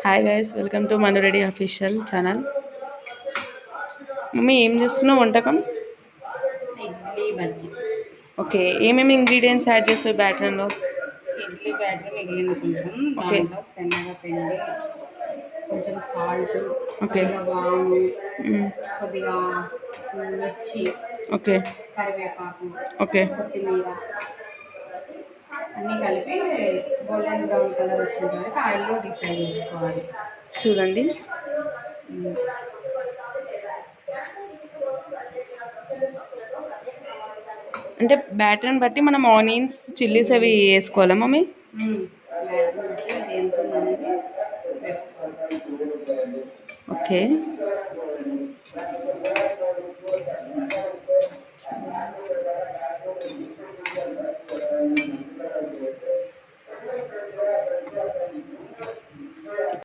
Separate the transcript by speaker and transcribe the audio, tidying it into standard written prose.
Speaker 1: Hi guys, welcome to Manu ready official channel. Mummy ఏం చేస్తున్నావు వంటకం?
Speaker 2: ఇడ్లీ బజ్జీ.
Speaker 1: ఓకే, ఏమేమి ఇంగ్రీడియంట్స్ యాడ్ చేస్తావు బ్యాటర్లో?
Speaker 2: ఇడ్లీ బ్యాటర్ మిగిలింది కొంచెం,
Speaker 1: ఓకే.
Speaker 2: దాంట్లో శనగపిండి, కొంచెం సాల్ట్,
Speaker 1: ఓకే.
Speaker 2: కొద్దిగా వాము,
Speaker 1: మ్మ్.
Speaker 2: కొద్దిగా మిర్చి,
Speaker 1: ఓకే.
Speaker 2: కరివేపాకు,
Speaker 1: ఓకే.
Speaker 2: కొత్తిమీర అన్నీ కలిపి గోల్డెన్ బ్రౌన్ కలర్ వచ్చేంత వరకు ఆయిల్లో డీప్ ఫ్రై చేసుకోవాలి.
Speaker 1: చూడండి. అంటే బ్యాటర్ని బట్టి మనం ఆనియన్స్, చిల్లీస్ అవి వేసుకోవాలా మమ్మీ?
Speaker 2: బ్యాటర్ బట్టి అది ఎంత అనేది వేసుకోవాలి.
Speaker 1: ఓకే.